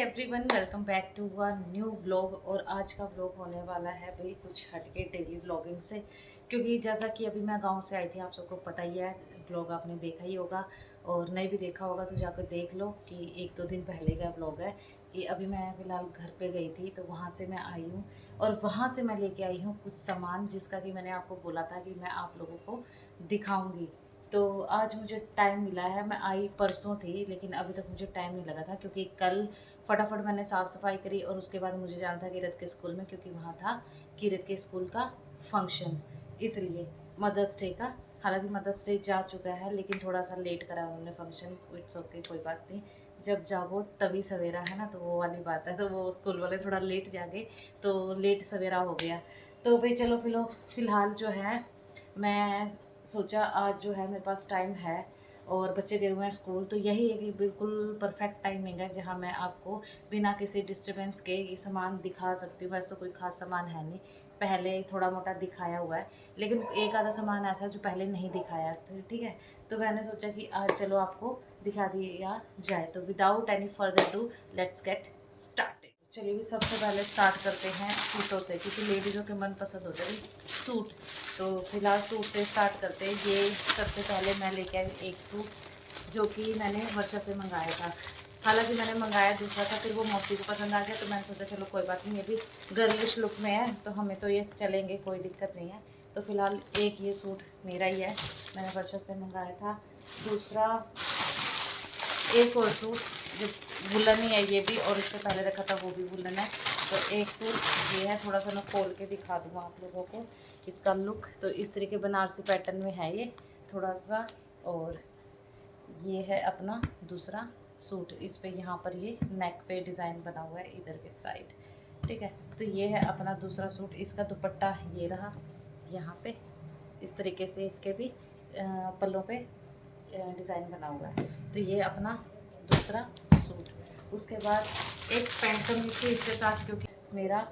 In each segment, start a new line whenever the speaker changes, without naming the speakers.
Everyone, welcome back to a new blog. और आज का ब्लॉग होने वाला है भाई कुछ हटके डेली ब्लॉगिंग से, क्योंकि जैसा कि अभी मैं गांव से आई थी, आप सबको पता ही है। ब्लॉग आपने देखा ही होगा, और नहीं भी देखा होगा तो जाकर देख लो कि 1-2 दिन पहले का ब्लॉग है। कि अभी मैं फ़िलहाल घर पे गई थी तो वहाँ से मैं आई हूँ, और वहाँ से मैं लेके आई हूँ कुछ सामान जिसका कि मैंने आपको बोला था कि मैं आप लोगों को दिखाऊँगी। तो आज मुझे टाइम मिला है। मैं आई परसों थी, लेकिन अभी तक मुझे टाइम नहीं लगा था, क्योंकि कल फटाफट मैंने साफ़ सफाई करी और उसके बाद मुझे जाना था किरत के स्कूल में, क्योंकि वहाँ था किरत के स्कूल का फंक्शन, इसलिए मदर्स डे का। हालांकि मदर्स डे जा चुका है, लेकिन थोड़ा सा लेट करा उन्होंने फंक्शन। इट्स ओके, कोई बात नहीं। जब जागो तभी सवेरा है ना, तो वो वाली बात है। तो वो स्कूल वाले थोड़ा लेट जागे तो लेट सवेरा हो गया। तो भाई चलो फ़िलहाल जो है, मैं सोचा आज जो है मेरे पास टाइम है और बच्चे गए हुए हैं स्कूल, तो यही एक बिल्कुल परफेक्ट टाइमिंग है जहाँ मैं आपको बिना किसी डिस्टरबेंस के ये सामान दिखा सकती हूँ। वैसे तो कोई ख़ास सामान है नहीं, पहले थोड़ा मोटा दिखाया हुआ है, लेकिन एक आधा सामान ऐसा जो पहले नहीं दिखाया, तो ठीक है। तो मैंने सोचा कि आज चलो आपको दिखा दिया जाए। तो without any further do, let's get started. चलिए भी सबसे पहले स्टार्ट करते हैं सूटों से, क्योंकि लेडीज़ों के मन पसंद होते हैं सूट। तो फिलहाल सूट से स्टार्ट करते हैं। ये सबसे पहले मैं लेके आई एक सूट जो कि मैंने वर्षा से मंगाया था। हालांकि मैंने मंगाया दूसरा था, फिर वो मौसी को पसंद आ गया, तो मैंने सोचा चलो कोई बात नहीं, ये भी गर्लिश लुक में है तो हमें तो ये चलेंगे, कोई दिक्कत नहीं है। तो फिलहाल एक ये सूट मेरा ही है, मैंने वर्षा से मंगाया था। दूसरा एक और सूट जो वुलन ही है ये भी, और इससे पहले रखा था वो भी वुलन है। तो एक सूट ये है, थोड़ा सा मैं खोल के दिखा दूँगा आप लोगों को इसका लुक। तो इस तरीके बनारसी पैटर्न में है ये थोड़ा सा। और ये है अपना दूसरा सूट, इस पे यहाँ पर ये नेक पे डिज़ाइन बना हुआ है इधर के साइड, ठीक है। तो ये है अपना दूसरा सूट। इसका दुपट्टा ये रहा, यहाँ पे इस तरीके से इसके भी पल्लों पे डिज़ाइन बना हुआ है। तो ये अपना दूसरा सूट। उसके बाद एक पैंट कमीज थी इसके साथ, क्योंकि मेरा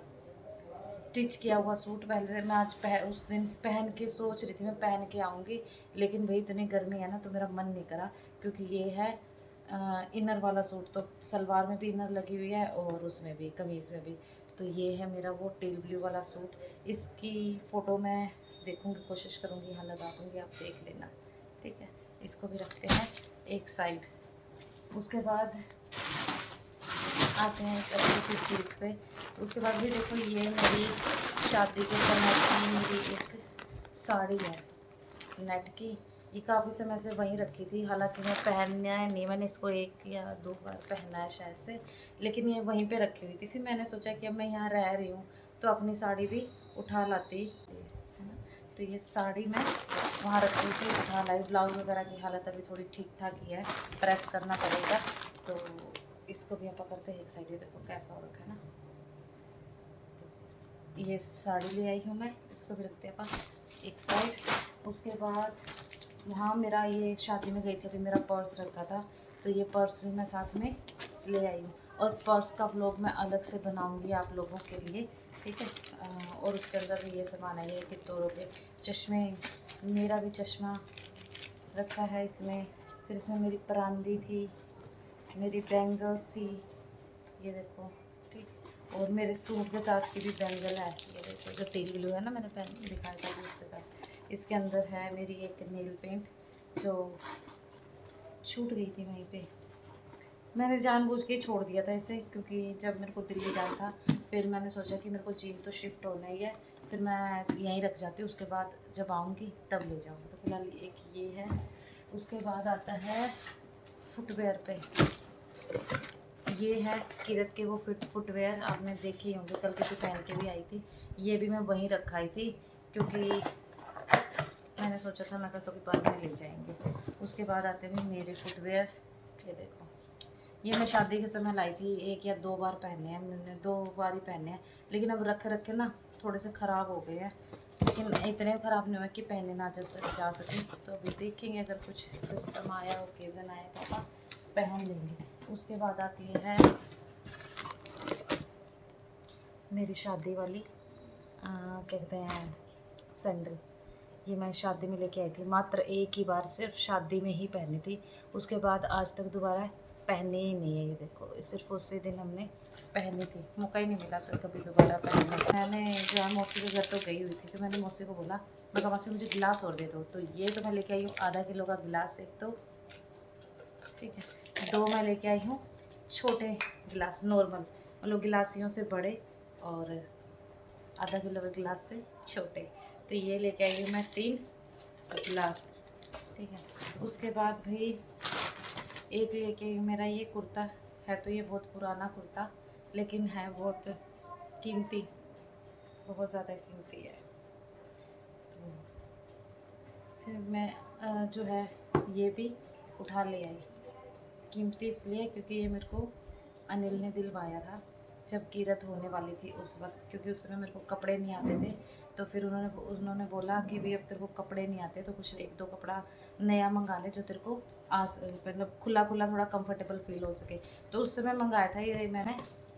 स्टिच किया हुआ सूट पहले मैं आज उस दिन पहन के सोच रही थी मैं पहन के आऊँगी, लेकिन भाई इतनी गर्मी है ना तो मेरा मन नहीं करा, क्योंकि ये है इनर वाला सूट। तो सलवार में भी इनर लगी हुई है और उसमें भी कमीज़ में भी। तो ये है मेरा वो टेल ब्लू वाला सूट। इसकी फ़ोटो मैं देखूँगी, कोशिश करूँगी, यहाँ लगा दूँगी, आप देख लेना, ठीक है। इसको भी रखते हैं एक साइड। उसके बाद आते हैं एक अच्छी सी चीज़ पे। उसके बाद भी देखो, ये मेरी शादी के समय की मेरी एक साड़ी है नेट की। ये काफ़ी समय से वहीं रखी थी, हालांकि मैं पहनना है नहीं, मैंने इसको 1 या 2 बार पहना है शायद से, लेकिन ये वहीं पे रखी हुई थी। फिर मैंने सोचा कि अब मैं यहाँ रह रही हूँ तो अपनी साड़ी भी उठा लाती, है ना। तो ये साड़ी मैं वहाँ रखी हुई थी, उठा लाई। ब्लाउज वगैरह की हालत अभी थोड़ी ठीक ठाक ही है, प्रेस करना पड़ेगा। तो इसको भी आप करते हैं एक साइड, ये देखो कैसा हो रखा है ना। तो ये साड़ी ले आई हूँ मैं, इसको भी रखते हैं अपन एक साइड। उसके बाद वहाँ मेरा ये शादी में गई थी, अभी मेरा पर्स रखा था, तो ये पर्स भी मैं साथ में ले आई हूँ। और पर्स का व्लॉग मैं अलग से बनाऊँगी आप लोगों के लिए, ठीक है। और उसके अंदर भी ये सामान है, ये कितोरों के चश्मे, मेरा भी चश्मा रखा है इसमें। फिर इसमें मेरी परांदी थी, मेरी बैंगल्स थी, ये देखो, ठीक। और मेरे सूट के साथ की भी बैंगल है, ये देखो जो टेल ब्लू है ना, मैंने पहन दिखाया था भी उसके साथ। इसके अंदर है मेरी एक नेल पेंट जो छूट गई थी वहीं पे, मैंने जानबूझ के छोड़ दिया था इसे, क्योंकि जब मेरे को दिल्ली जाना था, फिर मैंने सोचा कि मेरे को जीन तो शिफ्ट होना ही है, फिर मैं यहीं रख जाती, उसके बाद जब आऊँगी तब ले जाऊँगी। तो फिलहाल एक ये है। उसके बाद आता है फुटवेयर पे, ये है किरत के वो फुटवेयर, आपने देखे ही होंगे, कल किसी पहन के भी आई थी। ये भी मैं वहीं रखाई थी, क्योंकि मैंने सोचा था मैं कभी बाद में ले जाएंगे। उसके बाद आते हैं मेरे फुटवेयर, ये देखो, ये मैं शादी के समय लाई थी, 1 या 2 बार पहने हैं मैंने, 2 बार ही पहने हैं, लेकिन अब रख रखे ना थोड़े से ख़राब हो गए हैं, लेकिन इतने ख़राब नहीं हुए कि पहने ना जा सके। तो अभी देखेंगे, अगर कुछ सिस्टम आया, ओकेज़न आया तो अपन पहन लेंगे। उसके बाद आती है मेरी शादी वाली कहते हैं सैंडल। ये मैं शादी में लेके आई थी, मात्र एक ही बार सिर्फ शादी में ही पहनी थी, उसके बाद आज तक दोबारा पहनी ही नहीं है। ये देखो, ये सिर्फ उसी दिन हमने पहनी थी, मौका ही नहीं मिला तो कभी दोबारा पहनने का। मैंने जो है मौसी के घर तो गई हुई थी, तो मैंने मौसी को बोला, मैं कहा मौसी मुझे गिलास और दे दो। तो ये तो मैं लेके आई हूँ आधा किलो का गिलास एक, तो ठीक है। 2 मैं लेके आई हूँ छोटे गिलास, नॉर्मल मतलब गिलासियों से बड़े, और आधा किलो के गिलास से छोटे। तो ये लेके आई हूँ मैं 3 गिलास, ठीक है। उसके बाद भी एक लेके आई हूँ, मेरा ये कुर्ता है, तो ये बहुत पुराना कुर्ता, लेकिन है बहुत कीमती, बहुत ज़्यादा कीमती है। तो फिर मैं जो है ये भी उठा ले आई। कीमती इसलिए क्योंकि ये मेरे को अनिल ने दिलवाया था जब कीरत होने वाली थी उस वक्त, क्योंकि उस समय मेरे को कपड़े नहीं आते थे। तो फिर उन्होंने बोला कि भाई अब तेरे को कपड़े नहीं आते तो कुछ 1-2 कपड़ा नया मंगा ले जो तेरे को मतलब खुला खुला थोड़ा कंफर्टेबल फील हो सके। तो उस समय मंगाया था ये, मैंने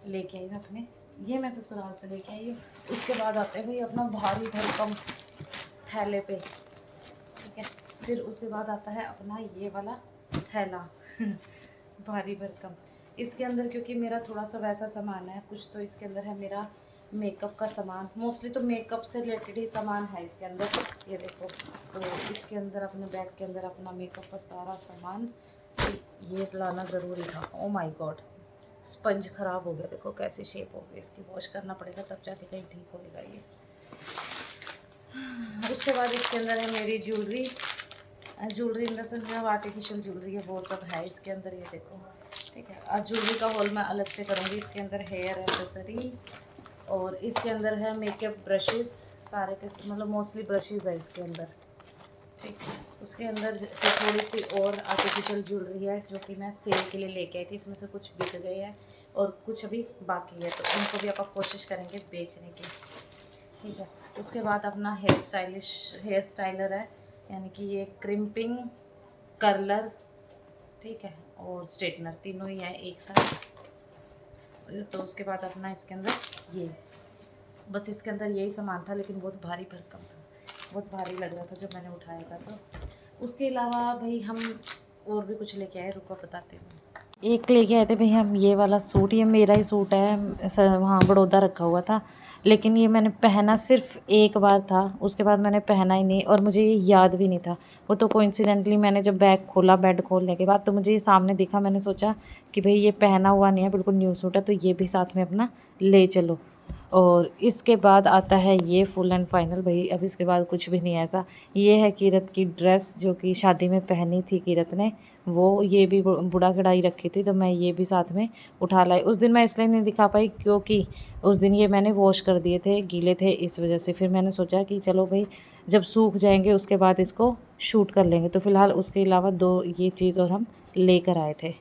लेके आई हूँ अपने, ये मैं ससुराल से लेके आई हूँ। उसके बाद आते हैं भाई अपना भारी भरकम थैले पे, ठीक है। फिर उसके बाद आता है अपना ये वाला थैला भारी भरकम। इसके अंदर क्योंकि मेरा थोड़ा सा वैसा सामान है कुछ, तो इसके अंदर है मेरा मेकअप का सामान, मोस्टली तो मेकअप से रिलेटेड ही सामान है इसके अंदर। ये देखो, तो इसके अंदर अपने बैग के अंदर अपना मेकअप का सारा सामान, ये लाना ज़रूरी था। ओ माय गॉड, स्पंज ख़राब हो गया, देखो कैसी शेप हो गई इसकी, वॉश करना पड़ेगा तब जाके कहीं ठीक होएगा ये। उसके बाद इसके अंदर है मेरी jewellery in the sense artificial jewellery है, वो सब है इसके अंदर, ये देखो, ठीक है। और ज्वेलरी का हॉल मैं अलग से करूँगी। इसके अंदर हेयर एक्सेसरी, और इसके अंदर है मेकअप ब्रशेस, सारे के मतलब मोस्टली ब्रशेस है इसके अंदर, ठीक है। उसके अंदर थोड़ी सी और आर्टिफिशियल ज्वेलरी है जो कि मैं सेल के लिए लेके आई थी। इसमें से कुछ बिक गए हैं और कुछ अभी बाकी है, तो उनको भी आप कोशिश करेंगे बेचने की, ठीक है। उसके बाद अपना हेयर स्टाइलर है, यानी कि ये क्रिम्पिंग, कर्लर, ठीक है, और स्ट्रेटनर, तीनों ही है एक साथ। तो उसके बाद अपना इसके अंदर ये, बस इसके अंदर यही सामान था, लेकिन बहुत भारी भरकम था, बहुत भारी लग रहा था जब मैंने उठाया था। तो उसके अलावा भाई हम और भी कुछ लेके आए, रुको बताते हैं। एक लेके आए थे भाई हम ये वाला सूट, ये मेरा ही सूट है, वहाँ बड़ौदा रखा हुआ था, लेकिन ये मैंने पहना सिर्फ एक बार था, उसके बाद मैंने पहना ही नहीं, और मुझे ये याद भी नहीं था। वो तो कोइंसिडेंटली मैंने जब बैग खोला, बेड खोलने के बाद, तो मुझे ये सामने दिखा, मैंने सोचा कि भाई ये पहना हुआ नहीं है, बिल्कुल न्यू सूट है, तो ये भी साथ में अपना ले चलो। और इसके बाद आता है ये फुल एंड फाइनल, भाई अब इसके बाद कुछ भी नहीं है ऐसा। ये है कीरत की ड्रेस जो कि शादी में पहनी थी कीरत ने, वो ये भी बुढ़ा कढ़ाई रखी थी, तो मैं ये भी साथ में उठा लाई। उस दिन मैं इसलिए नहीं दिखा पाई क्योंकि उस दिन ये मैंने वॉश कर दिए थे, गीले थे इस वजह से। फिर मैंने सोचा कि चलो भाई जब सूख जाएंगे उसके बाद इसको शूट कर लेंगे। तो फ़िलहाल उसके अलावा 2 ये चीज़ और हम लेकर आए थे।